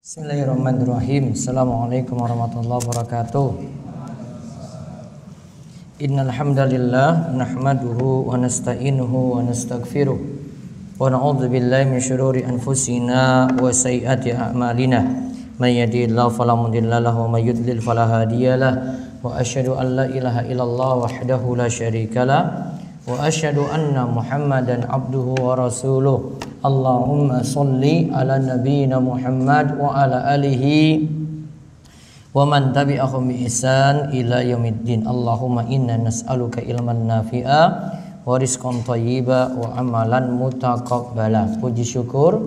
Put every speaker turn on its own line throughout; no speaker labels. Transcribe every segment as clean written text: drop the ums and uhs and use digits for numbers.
Bismillahirrahmanirrahim. Assalamualaikum warahmatullahi wabarakatuh. Innal hamdalillah nahmaduhu wa nasta'inuhu wa nastaghfiruh wa na'udzu billahi min syururi anfusina wa sayyiati a'malina. May yahdihillahu fala mudilla lahu wa may yudlil fala hadiyalah. Wa asyhadu an la ilaha illallah wahdahu la syarikalah wa asyhadu anna Muhammadan abduhu wa rasuluh. Allahumma salli ala nabiyyina Muhammad wa ala alihi wa man tabi'ahum bi ihsan ila yaumiddin. Allahumma inna nas'aluka ilman nafi'a wa rizqan thayyiba wa amalan mutaqabbala. Puji syukur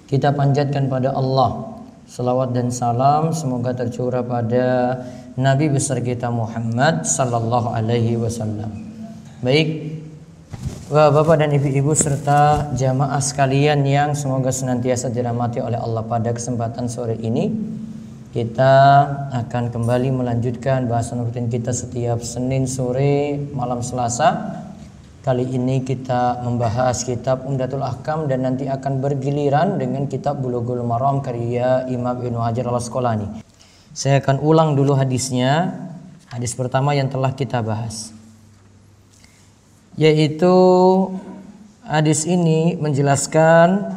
kita panjatkan pada Allah. Salawat dan salam semoga tercurah pada Nabi besar kita Muhammad sallallahu alaihi wasallam. Baik, Bapak dan Ibu-ibu serta jamaah sekalian yang semoga senantiasa dirahmati oleh Allah, pada kesempatan sore ini kita akan kembali melanjutkan bahasan rutin kita setiap Senin sore malam Selasa. Kali ini kita membahas kitab Umdatul Ahkam dan nanti akan bergiliran dengan kitab Bulughul Maram karya Imam Ibnu Hajar Al-Asqalani. Saya akan ulang dulu hadisnya. Hadis pertama yang telah kita bahas, yaitu hadis ini menjelaskan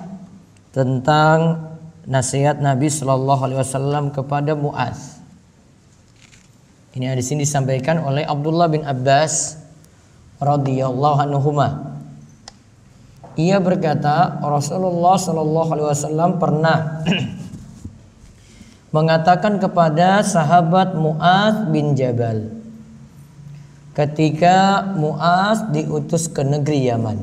tentang nasihat Nabi Shallallahu Alaihi Wasallam kepada Mu'adz. Ini hadis ini disampaikan oleh Abdullah bin Abbas radhiyallahu anhuma. Ia berkata, Rasulullah Shallallahu Alaihi Wasallam pernah mengatakan kepada sahabat Mu'adz bin Jabal ketika Mu'adz diutus ke negeri Yaman.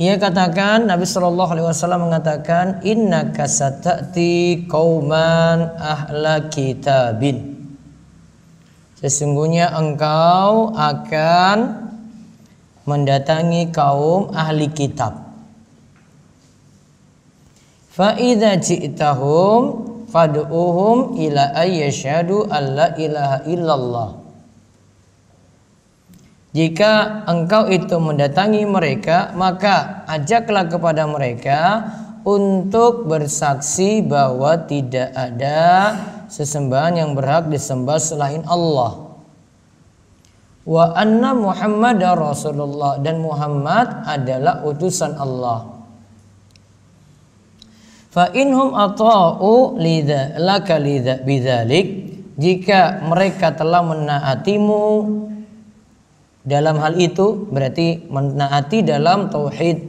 Ia katakan, Nabi Shallallahu Alaihi Wasallam mengatakan, innaka sata'ti qauman ahla kitabin. Sesungguhnya engkau akan mendatangi kaum ahli kitab. Fa idza ji'tahum fad'uhum ila ayyashhadu alla ilaha illallah. Jika engkau itu mendatangi mereka, maka ajaklah kepada mereka untuk bersaksi bahwa tidak ada sesembahan yang berhak disembah selain Allah, wa anna Muhammadar Rasulullah, dan Muhammad adalah utusan Allah. Fa inhum ata'u laka bidzalik, jika mereka telah menaatimu dalam hal itu, berarti menaati dalam tauhid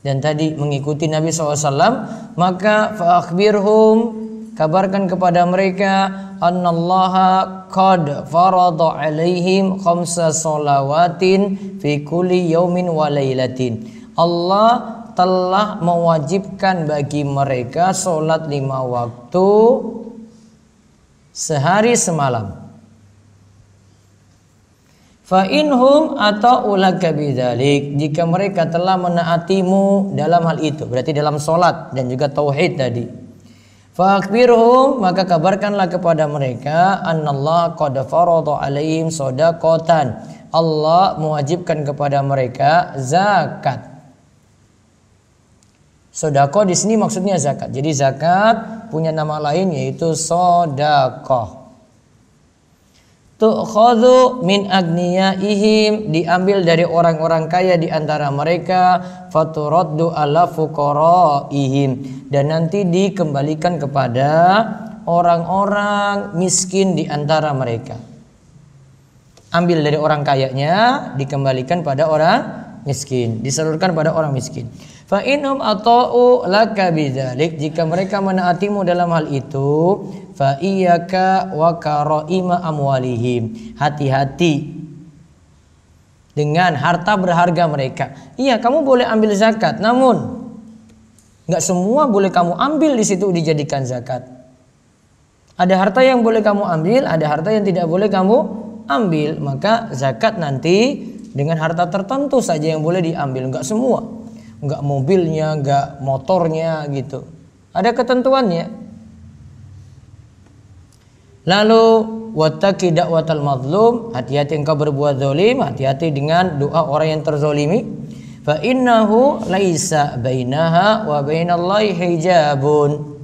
dan tadi mengikuti Nabi SAW, maka fa akhbirhum, kabarkan kepada mereka, annallaha qad farada alaihim khamsa shalawatin fi kulli yaumin wa lailatin. Allah telah mewajibkan bagi mereka sholat 5 waktu sehari semalam. Fa inhum ata'u laka bidzalik, jika mereka telah menaatimu dalam hal itu, berarti dalam sholat dan juga tauhid tadi. Fa akhbirhum, maka kabarkanlah kepada mereka, annallaha qad farada alaihim shadaqatan, Allah mewajibkan kepada mereka zakat. Sedekah di sini maksudnya zakat. Jadi zakat punya nama lain yaitu sedekah. Tu'khadhu min agniyaihim, diambil dari orang-orang kaya di antara mereka, faturaddu ala fuqaraihim, dan nanti dikembalikan kepada orang-orang miskin di antara mereka. Ambil dari orang kayanya, dikembalikan pada orang miskin, disalurkan pada orang miskin. Fa inhum ata'u laka bidzalik, jika mereka menaatimu dalam hal itu, fa iyyaka wa karaima amwalihim, hati-hati dengan harta berharga mereka. Iya, kamu boleh ambil zakat, namun enggak semua boleh kamu ambil di situ dijadikan zakat. Ada harta yang boleh kamu ambil, ada harta yang tidak boleh kamu ambil. Maka zakat nanti dengan harta tertentu saja yang boleh diambil, enggak semua. Enggak mobilnya, enggak motornya gitu. Ada ketentuannya. Lalu wattaqi da'watal mazlum, hati-hati engkau berbuat zalim, hati-hati dengan doa orang yang terzalimi. fa innahu laisa bainaha wa bainallahi hijabun.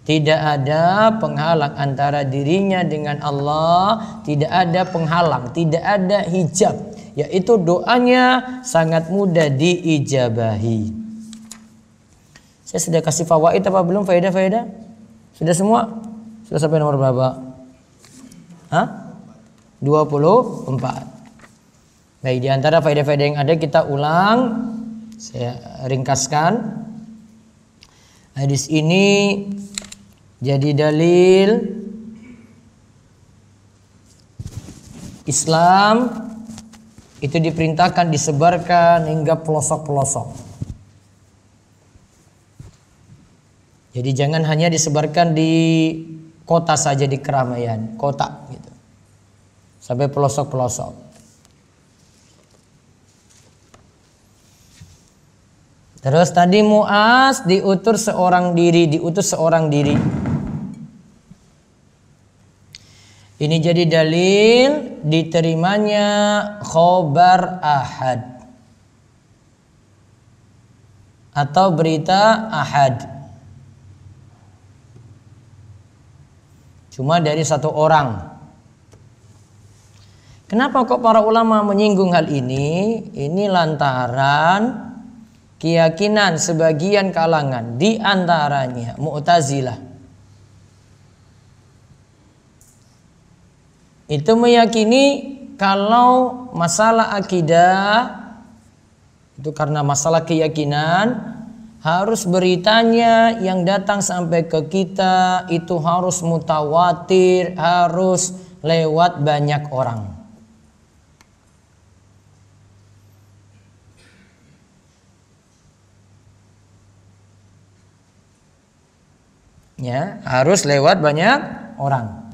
Tidak ada penghalang antara dirinya dengan Allah, tidak ada penghalang, tidak ada hijab, yaitu doanya sangat mudah diijabahi. Saya sudah kasih fawaid apa belum? Faedah-faedah? Sudah semua? Sudah sampai nomor berapa? 24. Baik, di antara faedah-faedah yang ada kita ulang, saya ringkaskan. Hadis ini jadi dalil Islam itu diperintahkan disebarkan hingga pelosok-pelosok. Jadi jangan hanya disebarkan di kota saja, di keramaian kota gitu, sampai pelosok-pelosok. Terus tadi Muaz diutus seorang diri. Ini jadi dalil diterimanya khobar ahad atau berita ahad. Cuma dari satu orang. Kenapa kok para ulama menyinggung hal ini? Ini lantaran keyakinan sebagian kalangan, di antaranya Mu'tazilah, itu meyakini kalau masalah akidah itu karena masalah keyakinan, harus beritanya yang datang sampai ke kita itu harus mutawatir, harus lewat banyak orang. Ya, harus lewat banyak orang.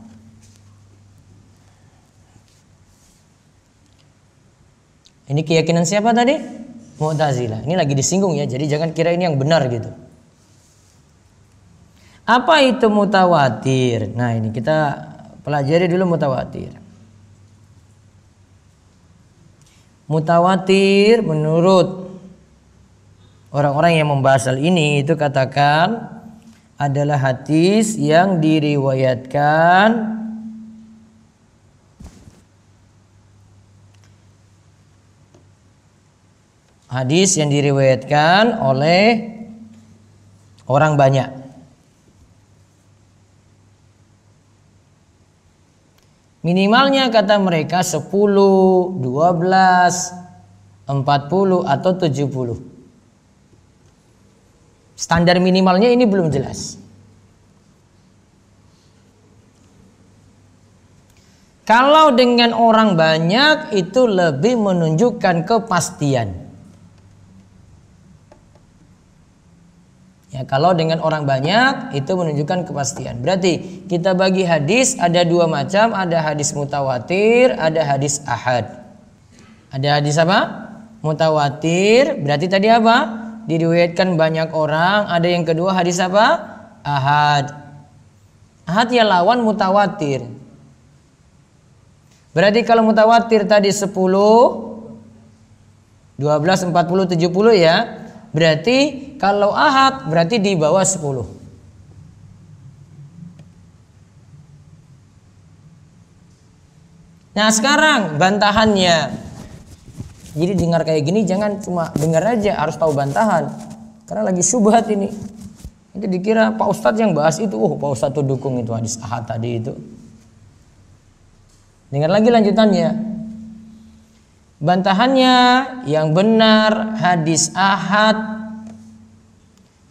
Ini keyakinan siapa tadi? Mu'tazilah. Ini lagi disinggung ya, jadi jangan kira ini yang benar gitu. Apa itu mutawatir? Nah, ini kita pelajari dulu mutawatir. Mutawatir menurut orang-orang yang membahas hal ini itu katakan adalah hadis yang diriwayatkan oleh orang banyak. Minimalnya kata mereka 10, 12, 40 atau 70. Standar minimalnya ini belum jelas. Kalau dengan orang banyak itu lebih menunjukkan kepastian. Ya, kalau dengan orang banyak itu menunjukkan kepastian. Berarti kita bagi hadis ada dua macam, ada hadis mutawatir, ada hadis ahad. Ada hadis apa? Mutawatir, berarti tadi apa? Diriwayatkan banyak orang. Ada yang kedua hadis apa? Ahad. Ahad ya lawan mutawatir. Berarti kalau mutawatir tadi 10, 12, 40, 70 ya. Berarti kalau ahad berarti di bawah 10. Nah sekarang bantahannya. Jadi dengar kayak gini jangan cuma dengar aja, harus tahu bantahan. Karena lagi syubhat ini. Itu dikira Pak Ustadz yang bahas itu, Pak Ustadz tuh dukung itu hadis ahad tadi itu. Dengar lagi lanjutannya. Bantahannya yang benar hadis ahad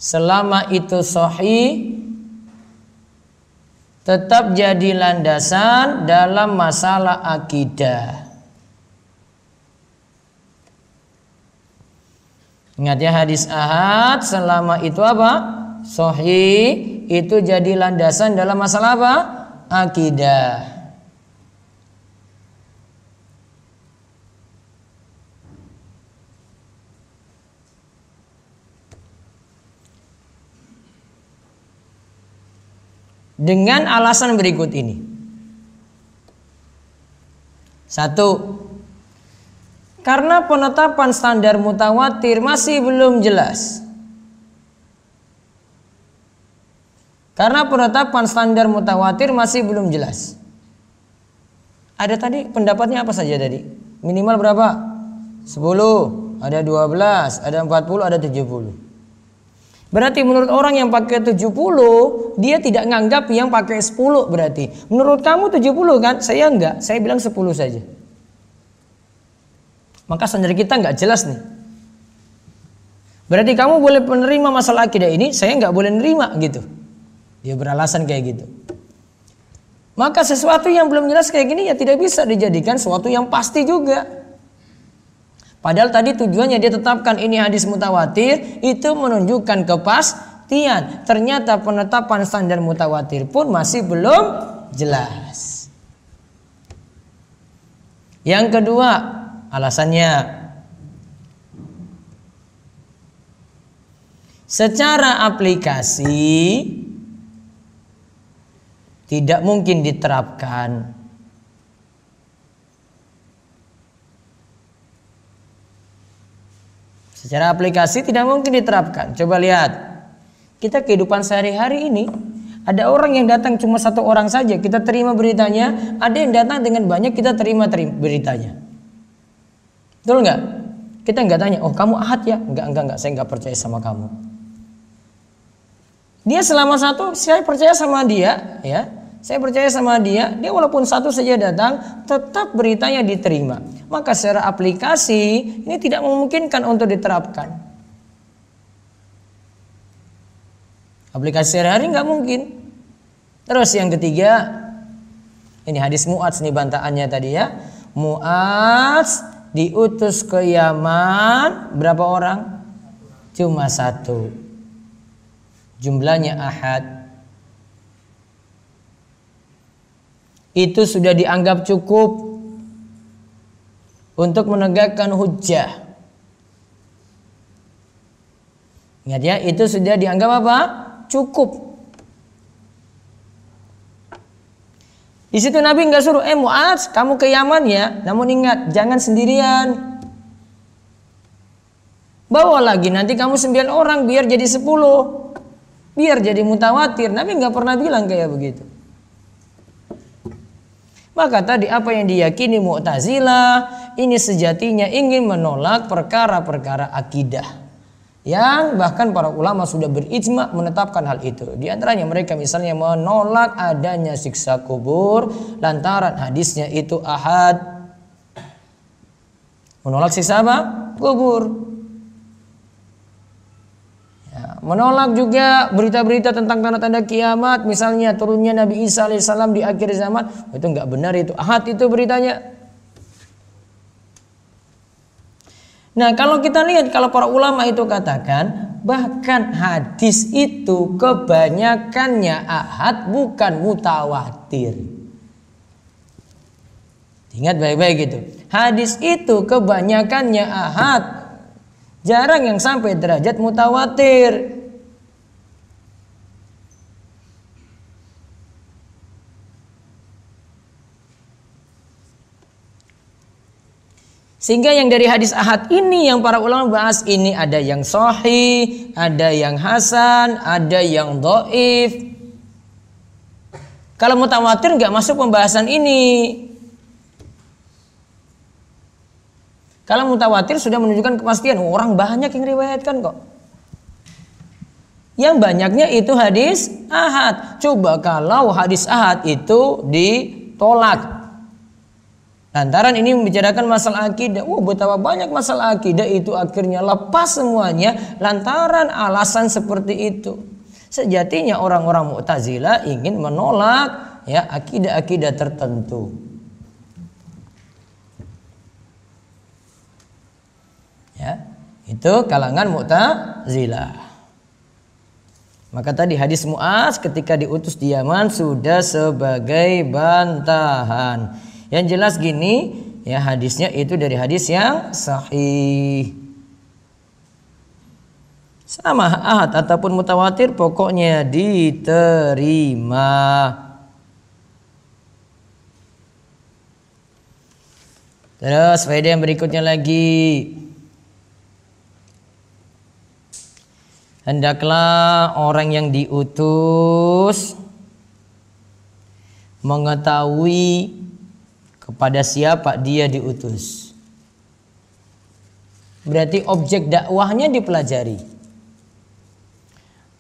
selama itu sahih tetap jadi landasan dalam masalah akidah. Ingat ya, hadis ahad selama itu apa? Sahih, itu jadi landasan dalam masalah apa? Akidah. Dengan alasan berikut ini. Satu, Karena penetapan standar mutawatir masih belum jelas. Karena penetapan standar mutawatir masih belum jelas. Ada tadi pendapatnya apa saja tadi? Minimal berapa? 10, ada 12, ada 40, ada 70. Berarti menurut orang yang pakai 70, dia tidak nganggap yang pakai 10 berarti. Menurut kamu 70 kan? Saya enggak, saya bilang 10 saja. Maka standar kita enggak jelas nih. Berarti kamu boleh menerima masalah akidah ini, saya enggak boleh nerima gitu. Dia beralasan kayak gitu. Maka sesuatu yang belum jelas kayak gini ya tidak bisa dijadikan sesuatu yang pasti juga. Padahal tadi tujuannya dia tetapkan ini hadis mutawatir, itu menunjukkan kepastian. Ternyata penetapan standar mutawatir pun masih belum jelas. Yang kedua, alasannya secara aplikasi tidak mungkin diterapkan. Secara aplikasi tidak mungkin diterapkan. Coba lihat, kita kehidupan sehari-hari ini, ada orang yang datang cuma satu orang saja, kita terima beritanya. Ada yang datang dengan banyak, kita terima beritanya. Betul nggak? Kita nggak tanya, oh kamu ahad ya? Enggak, saya nggak percaya sama kamu. Dia selama satu, saya percaya sama dia, ya. Saya percaya sama dia walaupun satu saja datang, tetap beritanya diterima. Maka secara aplikasi ini tidak memungkinkan untuk diterapkan. Aplikasi sehari-hari nggak mungkin. Terus yang ketiga, ini hadis Mu'adz nih bantaannya tadi ya. Mu'adz diutus ke Yaman, berapa orang? Cuma satu. Jumlahnya ahad. Itu sudah dianggap cukup untuk menegakkan hujjah. Ingat ya, itu sudah dianggap apa? Cukup. Di situ Nabi nggak suruh, Mu'adz, kamu ke Yaman ya. Namun ingat, jangan sendirian. Bawa lagi, nanti kamu 9 orang, biar jadi 10. Biar jadi mutawatir. Nabi nggak pernah bilang kayak begitu. Maka tadi apa yang diyakini Mu'tazilah ini sejatinya ingin menolak perkara-perkara akidah yang bahkan para ulama sudah berijma menetapkan hal itu. Di antaranya mereka misalnya menolak adanya siksa kubur lantaran hadisnya itu ahad. Menolak siksa apa? Kubur. Menolak juga berita-berita tentang tanda-tanda kiamat, misalnya turunnya Nabi Isa alaihissalam di akhir zaman. Itu enggak benar, itu ahad itu beritanya. Nah, kalau kita lihat, kalau para ulama itu katakan bahkan hadis itu kebanyakannya ahad, bukan mutawatir. Ingat baik-baik gitu. Hadis itu kebanyakannya ahad, jarang yang sampai derajat mutawatir. Sehingga yang dari hadis ahad ini yang para ulama bahas ini ada yang sahih, ada yang hasan, ada yang dhaif. Kalau mutawatir nggak masuk pembahasan ini. Kalau mutawatir sudah menunjukkan kepastian, orang banyak yang riwayatkan kok. Yang banyaknya itu hadis ahad. Coba kalau hadis ahad itu ditolak. Lantaran ini membicarakan masalah akidah. Betapa banyak masalah akidah itu akhirnya lepas semuanya lantaran alasan seperti itu. Sejatinya orang-orang Mu'tazilah ingin menolak ya akidah-akidah tertentu. Ya, itu kalangan Mu'tazilah. Maka tadi hadis Mu'adz ketika diutus di Yaman sudah sebagai bantahan. Yang jelas gini, ya hadisnya itu dari hadis yang sahih. Sama ahad ataupun mutawatir pokoknya diterima. Terus faedah yang berikutnya lagi, hendaklah orang yang diutus mengetahui kepada siapa dia diutus. Berarti objek dakwahnya dipelajari.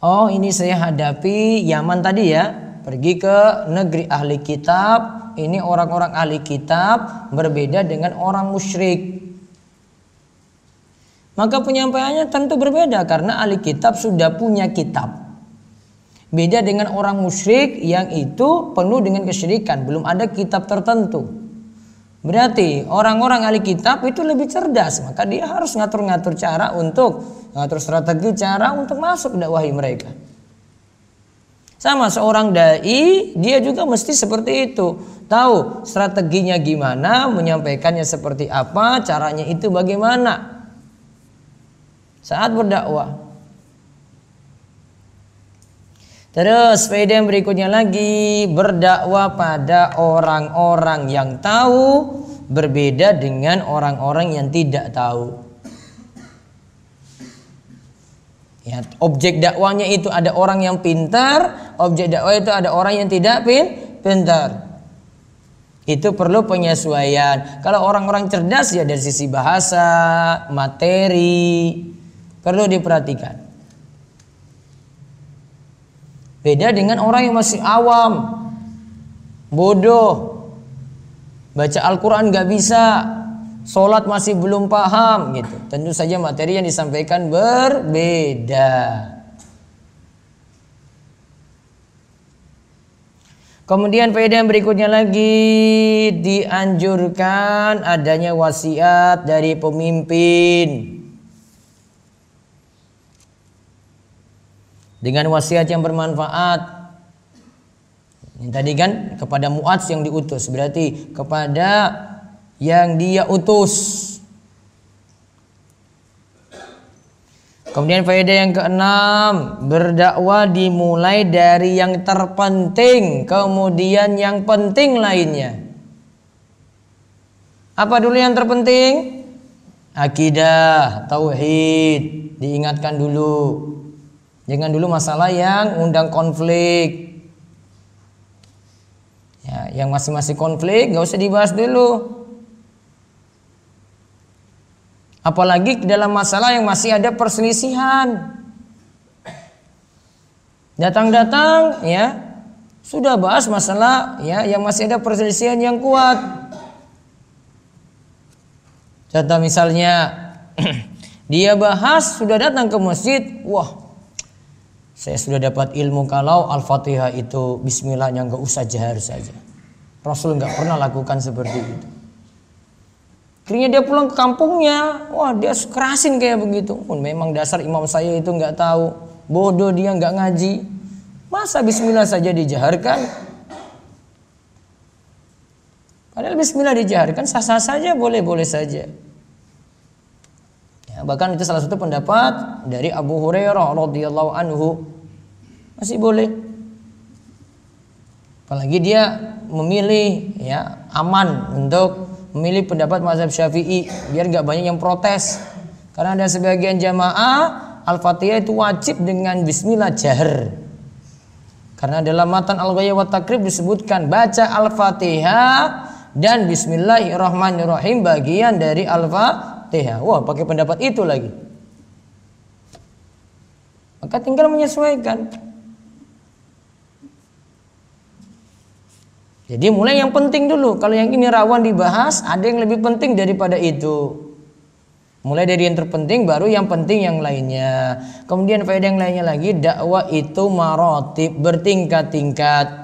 Oh, ini saya hadapi Yaman tadi ya, pergi ke negeri ahli kitab. Ini orang-orang ahli kitab berbeda dengan orang musyrik. Maka penyampaiannya tentu berbeda karena ahli kitab sudah punya kitab. Beda dengan orang musyrik yang itu penuh dengan kesyirikan, belum ada kitab tertentu. Berarti orang-orang ahli kitab itu lebih cerdas, maka dia harus ngatur-ngatur cara untuk ngatur strategi cara untuk masuk dakwahi mereka. Sama seorang dai, dia juga mesti seperti itu. Tahu strateginya gimana, menyampaikannya seperti apa, caranya itu bagaimana saat berdakwah. Terus faedah yang berikutnya lagi, berdakwah pada orang-orang yang tahu berbeda dengan orang-orang yang tidak tahu. Ya, objek dakwahnya itu ada orang yang pintar, objek dakwah itu ada orang yang tidak pintar. Itu perlu penyesuaian. Kalau orang-orang cerdas ya dari sisi bahasa, materi, perlu diperhatikan. Beda dengan orang yang masih awam, bodoh, baca Al-Quran gak bisa, sholat masih belum paham gitu. Tentu saja materi yang disampaikan berbeda. Kemudian faedah yang berikutnya lagi, dianjurkan adanya wasiat dari pemimpin. Dengan wasiat yang bermanfaat. Ini tadi kan kepada Mu'adz yang diutus, berarti kepada yang dia utus. Kemudian faedah yang keenam, berdakwah dimulai dari yang terpenting, kemudian yang penting lainnya. Apa dulu yang terpenting? Akidah, tauhid, diingatkan dulu. Jangan dulu masalah yang undang konflik. Ya, yang masing-masing konflik gak usah dibahas dulu. Apalagi dalam masalah yang masih ada perselisihan. Datang-datang ya sudah bahas masalah ya yang masih ada perselisihan yang kuat. Contoh misalnya dia bahas sudah datang ke masjid, wah, saya sudah dapat ilmu kalau Al-Fatihah itu bismillahnya nggak usah jahar saja. Rasul nggak pernah lakukan seperti itu. Akhirnya dia pulang ke kampungnya, wah dia kerasin kayak begitu. Memang dasar imam saya itu nggak tahu, bodoh dia nggak ngaji. Masa bismillah saja dijaharkan? Padahal bismillah dijaharkan sah-sah saja, boleh-boleh saja. Bahkan itu salah satu pendapat dari Abu Hurairah radhiyallahu anhu, masih boleh. Apalagi dia memilih ya aman untuk memilih pendapat mazhab Syafi'i biar nggak banyak yang protes. Karena ada sebagian jamaah Al-Fatihah itu wajib dengan bismillah jahar. Karena dalam matan Al-Ghayah wa Takrib disebutkan baca Al-Fatihah dan bismillahirrahmanirrahim bagian dari Al-Fatihah. Wah, pakai pendapat itu lagi. Maka tinggal menyesuaikan. Jadi mulai yang penting dulu. Kalau yang ini rawan dibahas, ada yang lebih penting daripada itu. Mulai dari yang terpenting, baru yang penting yang lainnya. Kemudian faedah yang lainnya lagi, dakwah itu maratib, bertingkat-tingkat.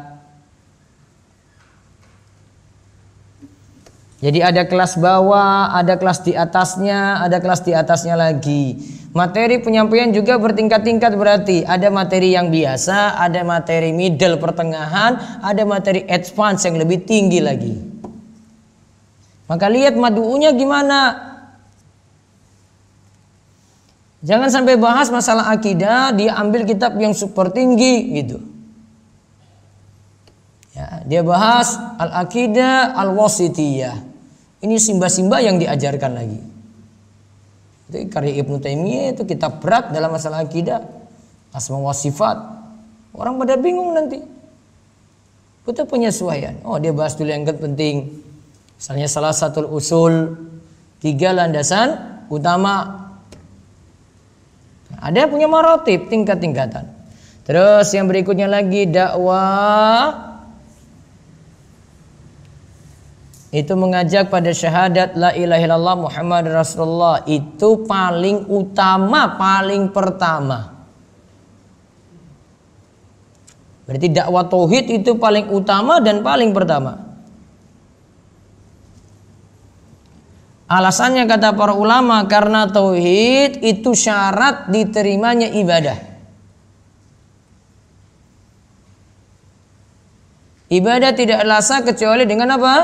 Jadi ada kelas bawah, ada kelas di atasnya, ada kelas di atasnya lagi. Materi penyampaian juga bertingkat-tingkat, berarti ada materi yang biasa, ada materi middle pertengahan, ada materi advance yang lebih tinggi lagi. Maka lihat madu'unya gimana. Jangan sampai bahas masalah akidah, dia ambil kitab yang super tinggi gitu. Ya, dia bahas al-aqidah al-wasitiyah. Ini simbah-simbah yang diajarkan lagi. Itu karya Ibnu Taimiyah, itu kitab berat dalam masalah akidah, asma wa sifat. Orang pada bingung nanti. Butuh penyesuaian. Oh, dia bahas dulu yang penting. Misalnya salah satu usul, 3 landasan utama. Ada yang punya marotib, tingkat-tingkatan. Terus yang berikutnya lagi dakwah. Itu mengajak pada syahadat la ilaha illallah Muhammad Rasulullah. Itu paling utama, paling pertama. Berarti dakwah tauhid itu paling utama dan paling pertama. Alasannya kata para ulama, karena tauhid itu syarat diterimanya ibadah. Ibadah tidak sah kecuali dengan apa?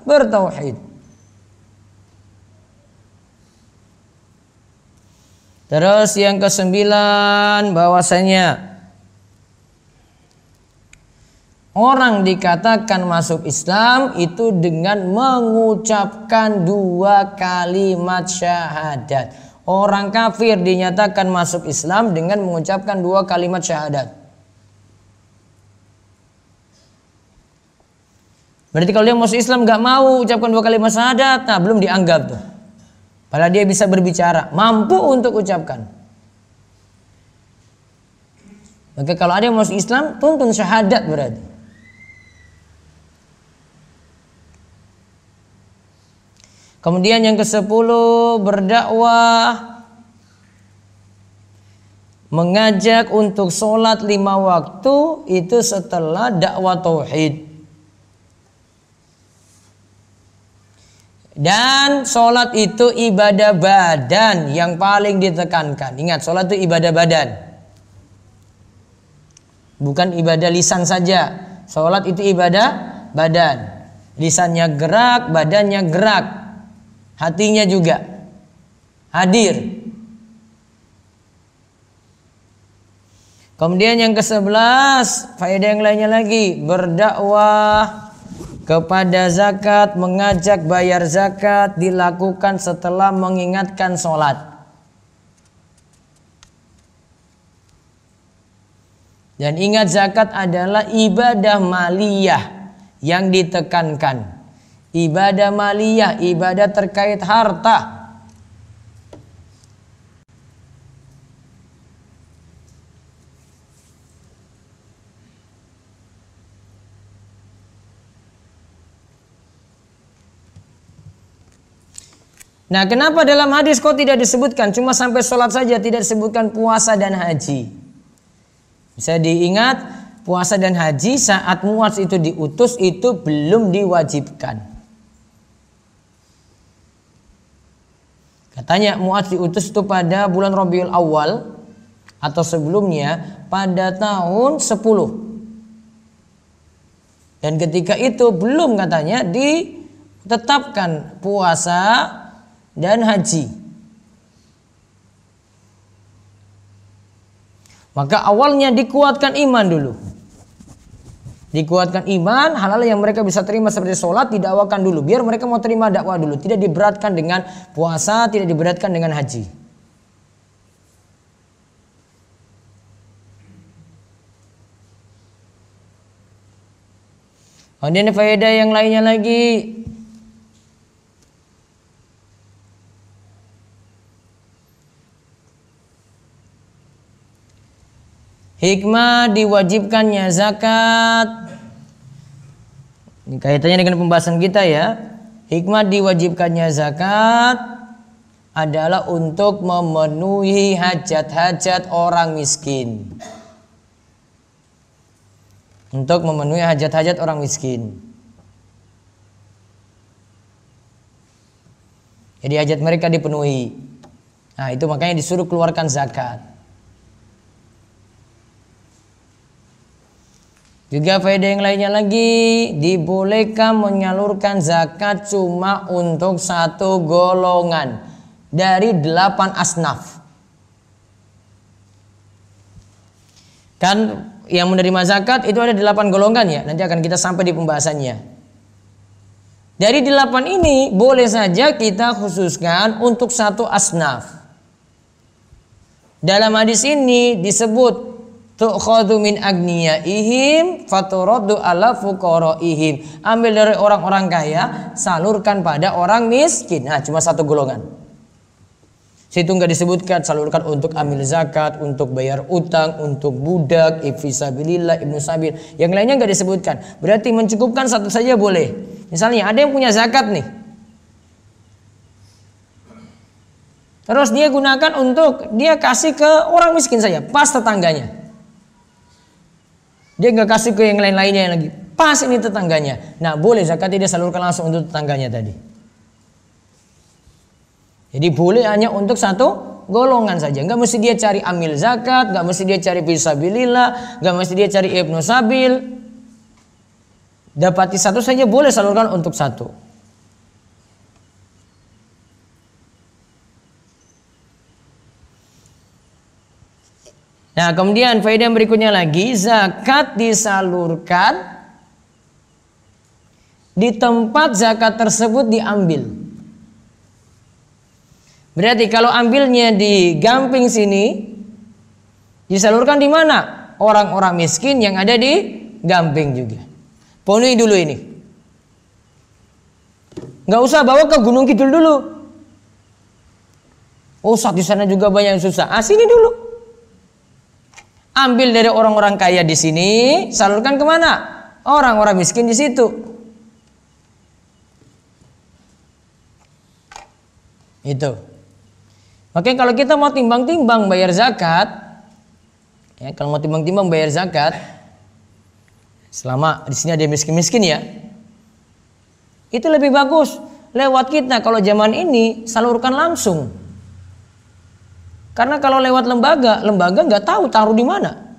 Bertauhid. Terus yang ke-9, bahwasanya orang dikatakan masuk Islam itu dengan mengucapkan 2 kalimat syahadat. Orang kafir dinyatakan masuk Islam dengan mengucapkan 2 kalimat syahadat. Berarti kalau dia masuk Islam gak mau ucapkan 2 kalimat syahadat, nah belum dianggap tuh. Padahal dia bisa berbicara, mampu untuk ucapkan. Maka kalau ada yang masuk Islam, tuntun syahadat berarti. Kemudian yang ke-10, berdakwah, mengajak untuk sholat 5 waktu itu setelah dakwah tauhid. Dan sholat itu ibadah badan yang paling ditekankan. Ingat, sholat itu ibadah badan, bukan ibadah lisan saja. Sholat itu ibadah badan. Lisannya gerak, badannya gerak, hatinya juga hadir. Kemudian yang ke-11, faedah yang lainnya lagi, berdakwah kepada zakat, mengajak bayar zakat dilakukan setelah mengingatkan sholat. Dan ingat, zakat adalah ibadah maliyah yang ditekankan. Ibadah maliyah, ibadah terkait harta. Nah, kenapa dalam hadis kok tidak disebutkan? Cuma sampai sholat saja, tidak disebutkan puasa dan haji. Bisa diingat, puasa dan haji saat Mu'adz itu diutus itu belum diwajibkan. Katanya Mu'adz diutus itu pada bulan Rabiul Awal atau sebelumnya pada tahun 10. Dan ketika itu belum katanya ditetapkan puasa dan haji. Maka awalnya dikuatkan iman dulu. Dikuatkan iman, hal-hal yang mereka bisa terima seperti sholat didakwakan dulu, biar mereka mau terima dakwah dulu. Tidak diberatkan dengan puasa, tidak diberatkan dengan haji. Kemudian faedah yang lainnya lagi, hikmah diwajibkannya zakat. Ini kaitannya dengan pembahasan kita ya. Hikmah diwajibkannya zakat adalah untuk memenuhi hajat-hajat orang miskin. Untuk memenuhi hajat-hajat orang miskin. Jadi hajat mereka dipenuhi. Nah, itu makanya disuruh keluarkan zakat. Juga faedah yang lainnya lagi, dibolehkan menyalurkan zakat cuma untuk 1 golongan dari 8 asnaf. Kan yang menerima zakat itu ada 8 golongan ya, nanti akan kita sampai di pembahasannya. Dari 8 ini boleh saja kita khususkan untuk satu asnaf. Dalam hadis ini disebut tu'khadhu min agniyaihim faturaddu ala fuqaraihim. Ambil dari orang-orang kaya, salurkan pada orang miskin. Nah, cuma satu golongan. Situ enggak disebutkan salurkan untuk amil zakat, untuk bayar utang, untuk budak, fisabilillah, ibnu sabil. Yang lainnya enggak disebutkan. Berarti mencukupkan satu saja boleh. Misalnya ada yang punya zakat nih. Terus dia gunakan untuk dia kasih ke orang miskin saja, pas tetangganya. Dia nggak kasih ke yang lain-lainnya lagi. Pas ini tetangganya. Nah, boleh zakat dia salurkan langsung untuk tetangganya tadi. Jadi boleh hanya untuk satu golongan saja. Nggak mesti dia cari amil zakat, nggak mesti dia cari fisabilillah, nggak mesti dia cari ibnu sabil. Dapati satu saja boleh salurkan untuk satu. Nah, kemudian faedah berikutnya lagi, zakat disalurkan di tempat zakat tersebut diambil. Berarti kalau ambilnya di Gamping sini, disalurkan di mana? Orang-orang miskin yang ada di Gamping juga. Penuhi dulu ini. Nggak usah bawa ke Gunung Kidul dulu. Oh, saat di sana juga banyak yang susah. Sini dulu. Ambil dari orang-orang kaya di sini, salurkan kemana? Orang-orang miskin di situ. Itu. Oke, kalau kita mau timbang-timbang bayar zakat, ya, kalau mau timbang-timbang bayar zakat, selama di sini ada miskin-miskin ya, itu lebih bagus lewat kita. Kalau zaman ini salurkan langsung. Karena kalau lewat lembaga nggak tahu taruh di mana.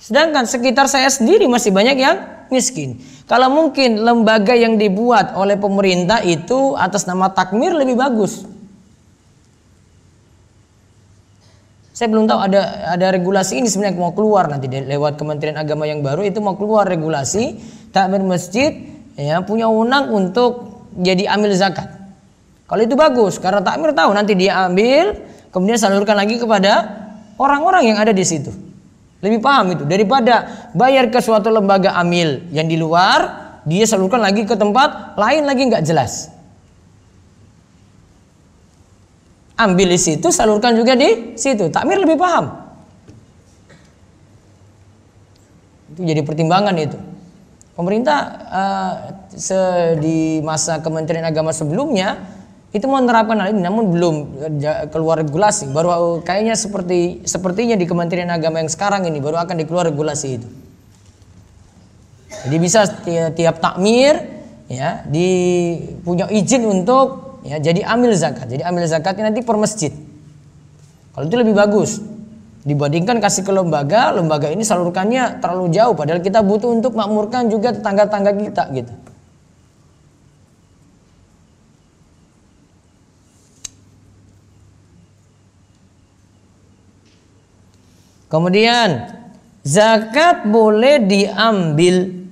Sedangkan sekitar saya sendiri masih banyak yang miskin. Kalau mungkin lembaga yang dibuat oleh pemerintah itu atas nama takmir lebih bagus. Saya belum tahu ada regulasi ini sebenarnya mau keluar nanti lewat Kementerian Agama yang baru itu mau keluar regulasi takmir masjid ya punya wewenang untuk jadi amil zakat. Kalau itu bagus karena takmir tahu nanti dia ambil kemudian salurkan lagi kepada orang-orang yang ada di situ. Lebih paham itu daripada bayar ke suatu lembaga amil yang di luar dia salurkan lagi ke tempat lain lagi nggak jelas. Ambil di situ salurkan juga di situ. Takmir lebih paham. Itu jadi pertimbangan itu. Pemerintah di masa Kementerian Agama sebelumnya itu mau menerapkan hal ini namun belum keluar regulasi. Baru kayaknya sepertinya di Kementerian Agama yang sekarang ini baru akan dikeluar regulasi itu. Jadi bisa tiap takmir ya punya izin untuk ya jadi amil zakat. Jadi amil zakatnya nanti per masjid. Kalau itu lebih bagus dibandingkan kasih ke lembaga ini salurkannya terlalu jauh padahal kita butuh untuk makmurkan juga tetangga-tetangga kita gitu. Kemudian zakat boleh diambil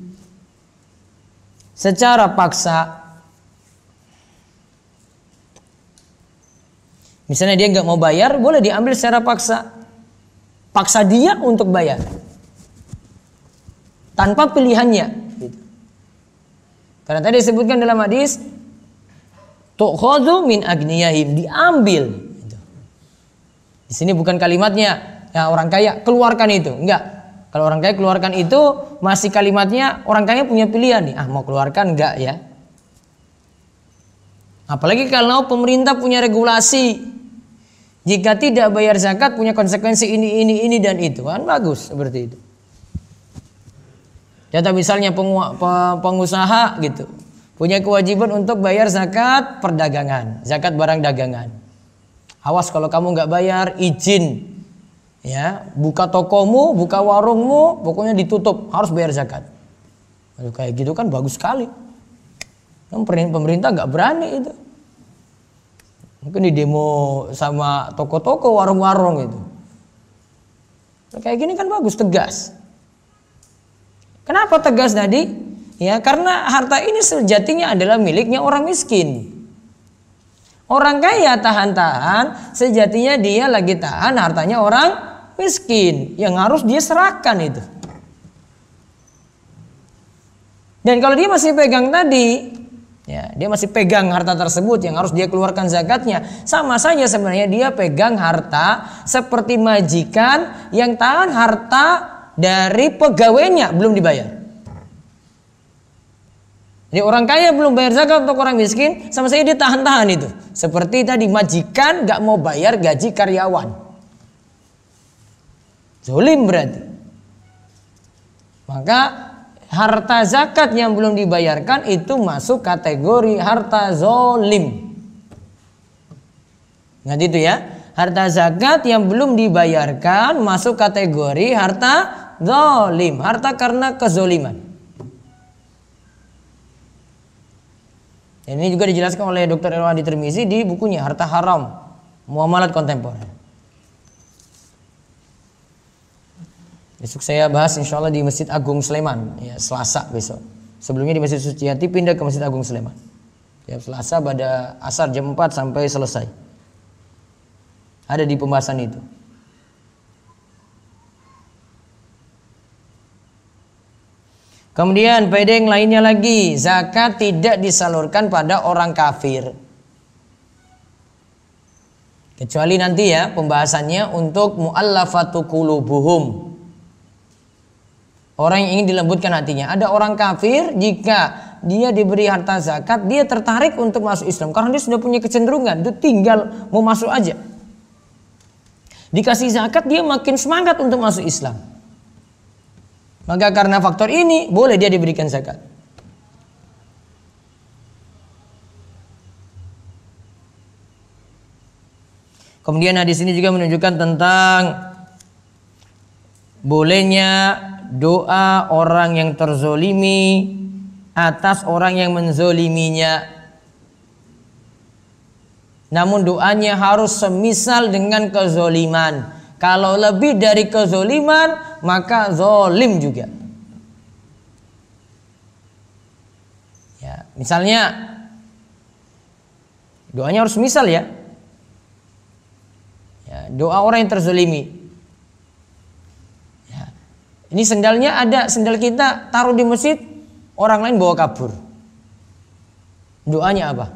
secara paksa. Misalnya dia nggak mau bayar, boleh diambil secara paksa. Paksa dia untuk bayar tanpa pilihannya. Gitu. Karena tadi disebutkan dalam hadis, tu'khadhu min aghniyahim, diambil. Gitu. Di sini bukan kalimatnya. Ya orang kaya keluarkan itu, enggak. Kalau orang kaya keluarkan itu masih kalimatnya orang kaya punya pilihan nih, mau keluarkan enggak ya. Apalagi kalau pemerintah punya regulasi, jika tidak bayar zakat punya konsekuensi ini dan itu kan bagus seperti itu. Contoh misalnya pengusaha gitu punya kewajiban untuk bayar zakat perdagangan, zakat barang dagangan. Awas kalau kamu nggak bayar izin. Ya, buka tokomu, buka warungmu, pokoknya ditutup, harus bayar zakat. Aduh, kayak gitu kan bagus sekali. Pemerintah nggak berani itu. Mungkin di demo sama toko-toko, warung-warung itu. Kayak gini kan bagus, tegas. Kenapa tegas tadi? Ya, karena harta ini sejatinya adalah miliknya orang miskin. Orang kaya tahan-tahan, sejatinya dia lagi tahan hartanya orang miskin yang harus dia serahkan itu. Dan kalau dia masih pegang tadi, ya, dia masih pegang harta tersebut yang harus dia keluarkan zakatnya, sama saja sebenarnya dia pegang harta seperti majikan yang tahan harta dari pegawainya belum dibayar. Jadi orang kaya belum bayar zakat untuk orang miskin, sama saja dia tahan-tahan itu. Seperti tadi majikan gak mau bayar gaji karyawan. Zolim berarti. Maka harta zakat yang belum dibayarkan itu masuk kategori harta zolim. Ingat itu ya. Harta zakat yang belum dibayarkan masuk kategori harta zolim. Harta karena kezoliman. Ini juga dijelaskan oleh Dr. Irwandi Tirmizi di bukunya Harta Haram Muamalat Kontemporer. Besok saya bahas insya Allah di Masjid Agung Sleman, ya, Selasa besok. Sebelumnya di Masjid Suciati, pindah ke Masjid Agung Sleman. Ya, Selasa pada asar jam 4 sampai selesai. Ada di pembahasan itu. Kemudian faedah yang lainnya lagi, zakat tidak disalurkan pada orang kafir. Kecuali nanti ya pembahasannya untuk mu'allafatu qulubuhum. Orang yang ingin dilembutkan hatinya. Ada orang kafir, jika dia diberi harta zakat, dia tertarik untuk masuk Islam karena dia sudah punya kecenderungan, itu tinggal mau masuk aja. Dikasih zakat dia makin semangat untuk masuk Islam. Maka karena faktor ini boleh dia diberikan zakat. Kemudian hadis ini juga menunjukkan tentang bolehnya doa orang yang terzolimi atas orang yang menzoliminya. Namun doanya harus semisal dengan kezoliman. Kalau lebih dari kezoliman, maka zolim juga. Ya, misalnya doanya harus misal ya. Ya, doa orang yang terzolimi. Ya, ini sendalnya ada, sendal kita taruh di masjid, orang lain bawa kabur. Doanya apa?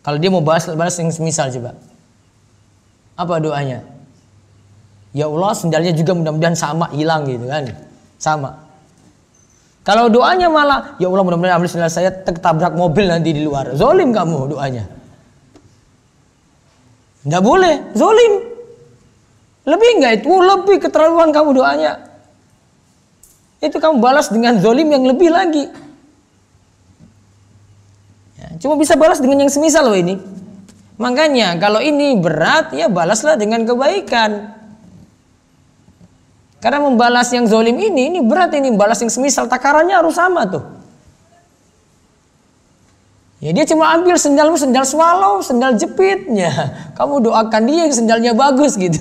Kalau dia mau balas yang semisal coba. Apa doanya? Ya Allah, sendalnya juga mudah-mudahan sama, hilang gitu kan. Sama. Kalau doanya malah, ya Allah mudah-mudahan ambil sendal saya tertabrak mobil nanti di luar. Zolim kamu doanya. Nggak boleh, zolim. Lebih nggak itu? Lebih keterlaluan kamu doanya. Itu kamu balas dengan zolim yang lebih lagi. Ya, cuma bisa balas dengan yang semisal loh ini. Makanya kalau ini berat, ya balaslah dengan kebaikan. Karena membalas yang zolim ini berat, ini balas yang semisal, takarannya harus sama tuh. Ya dia cuma ambil sendalmu, sendal swallow, sendal jepitnya. Kamu doakan dia yang sendalnya bagus gitu.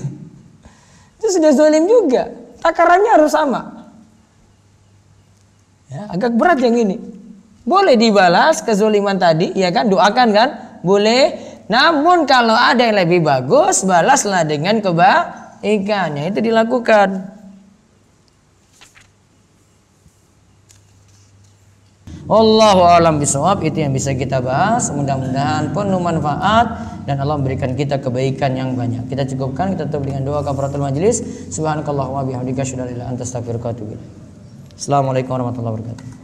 Itu sudah zolim juga. Takarannya harus sama. Ya, agak berat yang ini. Boleh dibalas kezoliman tadi, ya kan? Doakan kan? Boleh. Namun kalau ada yang lebih bagus, balaslah dengan kebaikannya. Itu dilakukan. Wallahu a'lam bishawab. Itu yang bisa kita bahas. Mudah-mudahan penuh manfaat dan Allah memberikan kita kebaikan yang banyak. Kita cukupkan, kita tutup dengan doa kafaratul majlis. Subhanakallahumma bihamdika asyhadu an la ilaha illa anta astaghfiruka wa atubu ilaik. Assalamualaikum warahmatullahi wabarakatuh.